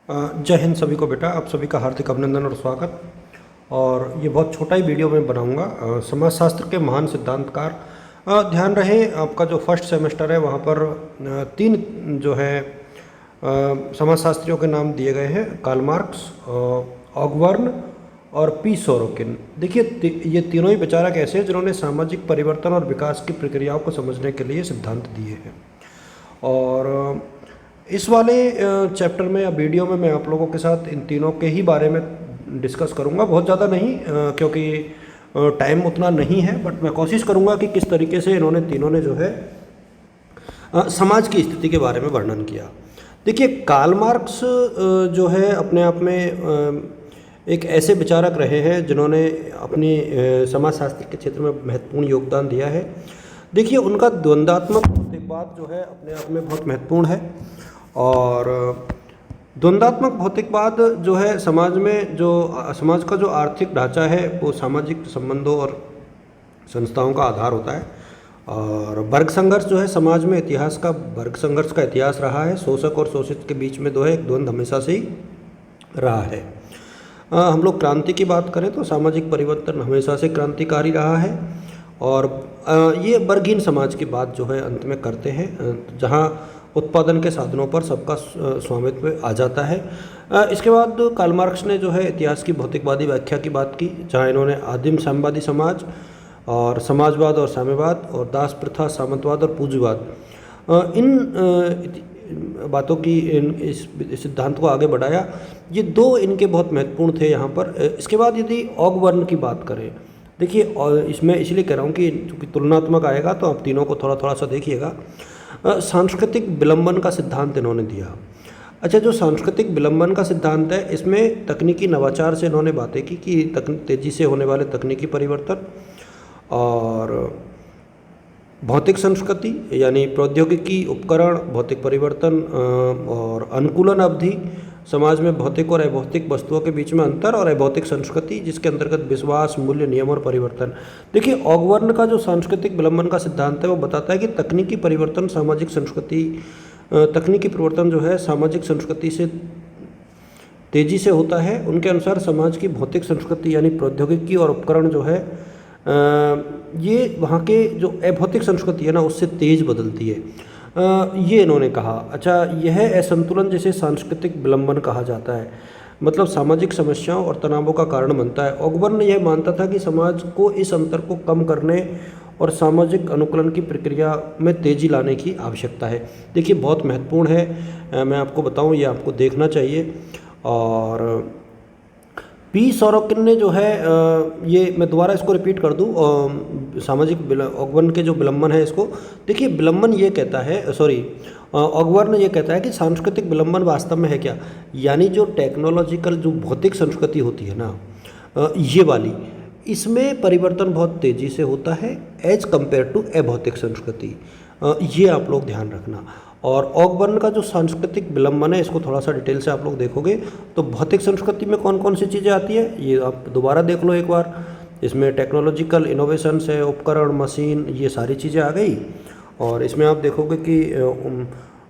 जय हिंद सभी को बेटा, आप सभी का हार्दिक अभिनंदन और स्वागत। और ये बहुत छोटा ही वीडियो मैं बनाऊंगा। समाजशास्त्र के महान सिद्धांतकार, ध्यान रहे आपका जो फर्स्ट सेमेस्टर है वहाँ पर तीन जो है समाजशास्त्रियों के नाम दिए गए हैं, कार्ल मार्क्स, ऑगबर्न और पी सोरोकिन। देखिए ये तीनों ही विचारक ऐसे हैं जिन्होंने सामाजिक परिवर्तन और विकास की प्रक्रियाओं को समझने के लिए सिद्धांत दिए हैं। और इस वाले चैप्टर में या वीडियो में मैं आप लोगों के साथ इन तीनों के ही बारे में डिस्कस करूंगा, बहुत ज़्यादा नहीं, क्योंकि टाइम उतना नहीं है, बट मैं कोशिश करूंगा कि किस तरीके से इन्होंने तीनों ने जो है समाज की स्थिति के बारे में वर्णन किया। देखिए कार्ल मार्क्स जो है अपने आप में एक ऐसे विचारक रहे हैं जिन्होंने अपनी समाजशास्त्र के क्षेत्र में महत्वपूर्ण योगदान दिया है। देखिए उनका द्वंद्वात्मक भौतिकवाद जो है अपने आप में बहुत महत्वपूर्ण है। और द्वंद्वात्मक भौतिकवाद जो है समाज में जो समाज का जो आर्थिक ढांचा है वो सामाजिक संबंधों और संस्थाओं का आधार होता है। और वर्ग संघर्ष जो है समाज में इतिहास का वर्ग संघर्ष का इतिहास रहा है। शोषक और शोषित के बीच में जो है एक द्वंद्व हमेशा से ही रहा है। हम लोग क्रांति की बात करें तो सामाजिक परिवर्तन हमेशा से क्रांतिकारी रहा है। और ये वर्गहीन समाज की बात जो है अंत में करते हैं, जहाँ उत्पादन के साधनों पर सबका स्वामित्व आ जाता है। इसके बाद कार्ल मार्क्स ने जो है इतिहास की भौतिकवादी व्याख्या की बात की, जहाँ इन्होंने आदिम साम्यवादी समाज और समाजवाद और साम्यवाद और दास प्रथा, सामंतवाद और पूंजीवाद, इन बातों की इस सिद्धांत को आगे बढ़ाया। ये दो इनके बहुत महत्वपूर्ण थे यहाँ पर। इसके बाद यदि ऑगबर्न की बात करें, देखिए और इसमें इसलिए कह रहा हूँ कि चूँकि तुलनात्मक आएगा तो आप तीनों को थोड़ा थोड़ा सा देखिएगा। सांस्कृतिक विलंबन का सिद्धांत इन्होंने दिया। अच्छा, जो सांस्कृतिक विलंबन का सिद्धांत है इसमें तकनीकी नवाचार से इन्होंने बातें की कि तेज़ी से होने वाले तकनीकी परिवर्तन और भौतिक संस्कृति यानी प्रौद्योगिकी, उपकरण, भौतिक परिवर्तन और अनुकूलन अवधि, समाज में भौतिक और अभौतिक वस्तुओं के बीच में अंतर और अभौतिक संस्कृति जिसके अंतर्गत विश्वास, मूल्य, नियम और परिवर्तन। देखिए ऑगबर्न का जो सांस्कृतिक विलंबन का सिद्धांत है वो बताता है कि तकनीकी परिवर्तन सामाजिक संस्कृति तकनीकी परिवर्तन जो है सामाजिक संस्कृति से तेज़ी से होता है। उनके अनुसार समाज की भौतिक संस्कृति यानी प्रौद्योगिकी और उपकरण जो है ये वहाँ के जो अभौतिक संस्कृति है ना उससे तेज़ बदलती है, ये इन्होंने कहा। अच्छा, यह असंतुलन जिसे सांस्कृतिक विलंबन कहा जाता है, मतलब सामाजिक समस्याओं और तनावों का कारण बनता है। ऑगबर्न यह मानता था कि समाज को इस अंतर को कम करने और सामाजिक अनुकूलन की प्रक्रिया में तेज़ी लाने की आवश्यकता है। देखिए बहुत महत्वपूर्ण है, मैं आपको बताऊं, ये आपको देखना चाहिए। और पी सोरोकिन ने जो है ये मैं दोबारा इसको रिपीट कर दूं, सामाजिक ऑगबर्न के जो विलंबन है इसको देखिए। विलंबन ये कहता है, ऑगबर्न ये कहता है कि सांस्कृतिक विलंबन वास्तव में है क्या, यानी जो टेक्नोलॉजिकल जो भौतिक संस्कृति होती है ना ये वाली, इसमें परिवर्तन बहुत तेज़ी से होता है एज कम्पेयर टू अभौतिक संस्कृति। ये आप लोग ध्यान रखना। और ऑगबर्न का जो सांस्कृतिक विलंबन है इसको थोड़ा सा डिटेल से आप लोग देखोगे तो भौतिक संस्कृति में कौन कौन सी चीज़ें आती है ये आप दोबारा देख लो एक बार। इसमें टेक्नोलॉजिकल इनोवेशंस है, उपकरण, मशीन, ये सारी चीज़ें आ गई। और इसमें आप देखोगे कि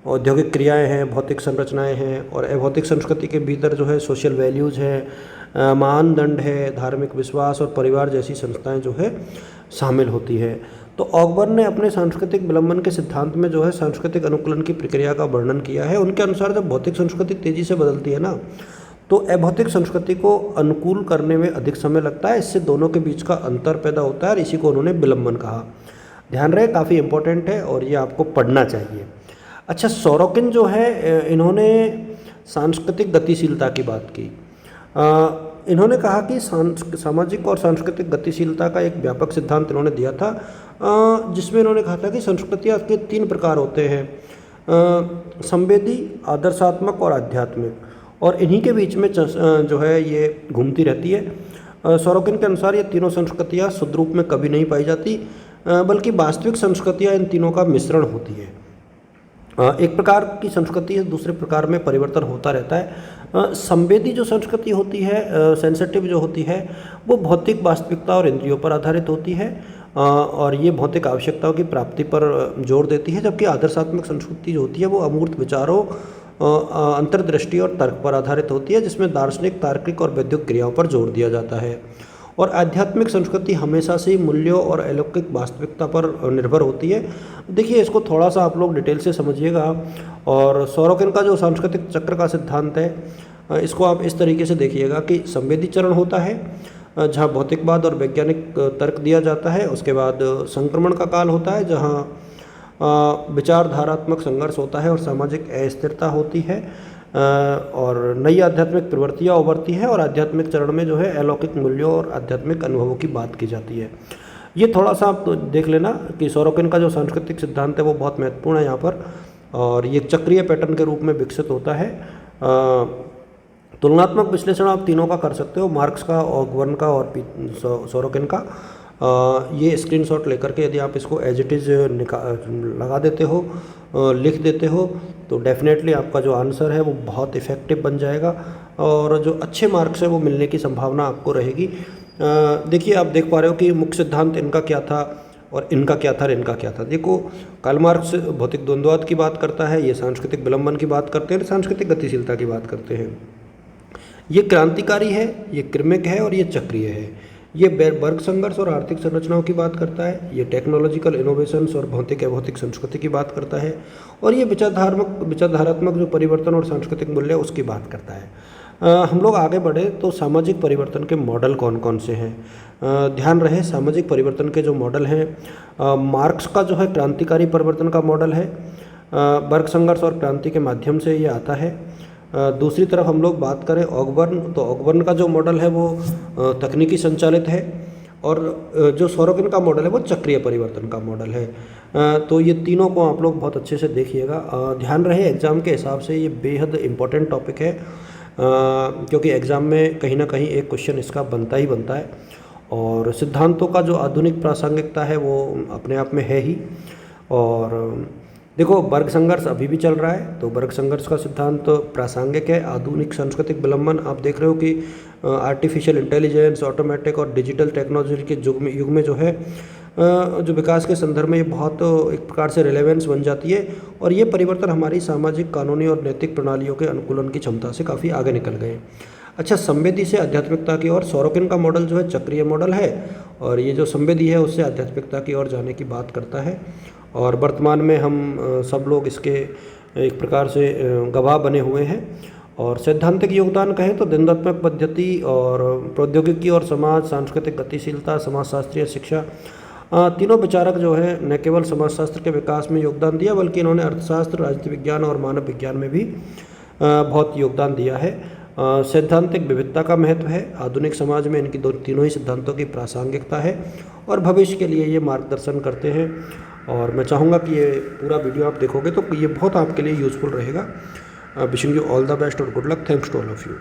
औद्योगिक क्रियाएं हैं, भौतिक संरचनाएं हैं, और अभौतिक संस्कृति के भीतर जो है सोशल वैल्यूज़ है, मानदंड है, धार्मिक विश्वास और परिवार जैसी संस्थाएं जो है शामिल होती है। तो ऑगबर्न ने अपने सांस्कृतिक विलंबन के सिद्धांत में जो है सांस्कृतिक अनुकूलन की प्रक्रिया का वर्णन किया है। उनके अनुसार जब भौतिक संस्कृति तेज़ी से बदलती है ना तो अभौतिक संस्कृति को अनुकूल करने में अधिक समय लगता है, इससे दोनों के बीच का अंतर पैदा होता है और इसी को उन्होंने विलंबन कहा। ध्यान रहे, काफ़ी इंपॉर्टेंट है और ये आपको पढ़ना चाहिए। अच्छा, सोरोकिन जो है इन्होंने सांस्कृतिक गतिशीलता की बात की। इन्होंने कहा कि सामाजिक और सांस्कृतिक गतिशीलता का एक व्यापक सिद्धांत इन्होंने दिया था, जिसमें इन्होंने कहा था कि संस्कृतियाँ के तीन प्रकार होते हैं, संवेदी, आदर्शात्मक और आध्यात्मिक, और इन्हीं के बीच में जो है ये घूमती रहती है। सोरोकिन के अनुसार ये तीनों संस्कृतियाँ शुद्ध रूप में कभी नहीं पाई जाती, बल्कि वास्तविक संस्कृतियाँ इन तीनों का मिश्रण होती है। एक प्रकार की संस्कृति है दूसरे प्रकार में परिवर्तन होता रहता है। संवेदी जो संस्कृति होती है, सेंसिटिव जो होती है, वो भौतिक वास्तविकता और इंद्रियों पर आधारित होती है और ये भौतिक आवश्यकताओं की प्राप्ति पर जोर देती है, जबकि आदर्शात्मक संस्कृति जो होती है वो अमूर्त विचारों अंतर्दृष्टि और तर्क पर आधारित होती है, जिसमें दार्शनिक, तार्किक और वैद्युत क्रियाओं पर जोर दिया जाता है। और आध्यात्मिक संस्कृति हमेशा से ही मूल्यों और अलौकिक वास्तविकता पर निर्भर होती है। देखिए, इसको थोड़ा सा आप लोग डिटेल से समझिएगा। और सोरोकिन का जो सांस्कृतिक चक्र का सिद्धांत है, इसको आप इस तरीके से देखिएगा कि संवेदी चरण होता है, जहाँ भौतिकवाद और वैज्ञानिक तर्क दिया जाता है। उसके बाद संक्रमण का काल होता है, जहाँ विचारधारात्मक संघर्ष होता है और सामाजिक अस्थिरता होती है, और नई आध्यात्मिक प्रवृत्तियाँ उभरती हैं। और आध्यात्मिक चरण में जो है अलौकिक मूल्यों और आध्यात्मिक अनुभवों की बात की जाती है। ये थोड़ा सा आप देख लेना कि सोरोकिन का जो सांस्कृतिक सिद्धांत है वो बहुत महत्वपूर्ण है यहाँ पर, और ये चक्रीय पैटर्न के रूप में विकसित होता है। तुलनात्मक विश्लेषण आप तीनों का कर सकते हो, मार्क्स का, ऑगबर्न का और सोरोकिन का। ये स्क्रीनशॉट लेकर के यदि आप इसको एज इट इज़ लगा देते हो, लिख देते हो, तो डेफिनेटली आपका जो आंसर है वो बहुत इफ़ेक्टिव बन जाएगा और जो अच्छे मार्क्स है वो मिलने की संभावना आपको रहेगी। देखिए, आप देख पा रहे हो कि मुख्य सिद्धांत इनका क्या था और इनका क्या था और इनका क्या था। देखो, कार्ल मार्क्स भौतिक द्वंद्ववाद की बात करता है, ये सांस्कृतिक विलंबन की बात करते हैं, सांस्कृतिक गतिशीलता की बात करते हैं। ये क्रांतिकारी है, ये क्रमिक है और ये चक्रीय है। ये वर्ग संघर्ष और आर्थिक संरचनाओं की बात करता है, ये टेक्नोलॉजिकल इनोवेशंस और भौतिक अभौतिक संस्कृति की बात करता है, और ये विचारधारात्मक जो परिवर्तन और सांस्कृतिक मूल्य उसकी बात करता है। हम लोग आगे बढ़े तो सामाजिक परिवर्तन के मॉडल कौन कौन से हैं। ध्यान रहे, सामाजिक परिवर्तन के जो मॉडल हैं, मार्क्स का जो है क्रांतिकारी परिवर्तन का मॉडल है, वर्ग संघर्ष और क्रांति के माध्यम से ये आता है। दूसरी तरफ हम लोग बात करें ऑगबर्न, तो ऑगबर्न का जो मॉडल है वो तकनीकी संचालित है, और जो सोरोकिन का मॉडल है वो चक्रीय परिवर्तन का मॉडल है। तो ये तीनों को आप लोग बहुत अच्छे से देखिएगा। ध्यान रहे, एग्ज़ाम के हिसाब से ये बेहद इम्पोर्टेंट टॉपिक है, क्योंकि एग्ज़ाम में कहीं ना कहीं एक क्वेश्चन इसका बनता ही बनता है। और सिद्धांतों का जो आधुनिक प्रासंगिकता है वो अपने आप में है ही। और देखो, वर्ग संघर्ष अभी भी चल रहा है, तो वर्ग संघर्ष का सिद्धांत प्रासंगिक है। आधुनिक सांस्कृतिक विलंबन, आप देख रहे हो कि आर्टिफिशियल इंटेलिजेंस, ऑटोमेटिक और डिजिटल टेक्नोलॉजी के युग में जो है जो विकास के संदर्भ में ये बहुत एक प्रकार से रिलेवेंस बन जाती है, और ये परिवर्तन हमारी सामाजिक, कानूनी और नैतिक प्रणालियों के अनुकूलन की क्षमता से काफ़ी आगे निकल गए। अच्छा, संवेदी से आध्यात्मिकता की ओर सोरोकिन का मॉडल जो है चक्रीय मॉडल है, और ये जो संवेदी है उससे आध्यात्मिकता की ओर जाने की बात करता है। और वर्तमान में हम सब लोग इसके एक प्रकार से गवाह बने हुए हैं। और सैद्धांतिक योगदान कहें तो द्वंद्वात्मक पद्धति और प्रौद्योगिकी और समाज, सांस्कृतिक गतिशीलता, समाजशास्त्रीय शिक्षा, तीनों विचारक जो है न केवल समाजशास्त्र के विकास में योगदान दिया, बल्कि इन्होंने अर्थशास्त्र, राजनीति विज्ञान और मानव विज्ञान में भी बहुत योगदान दिया है। सैद्धांतिक विविधता का महत्व है। आधुनिक समाज में इनकी तीनों ही सिद्धांतों की प्रासंगिकता है और भविष्य के लिए ये मार्गदर्शन करते हैं। और मैं चाहूँगा कि ये पूरा वीडियो आप देखोगे तो ये बहुत आपके लिए यूज़फुल रहेगा। Wishing you all the best और good luck. Thanks to all of you.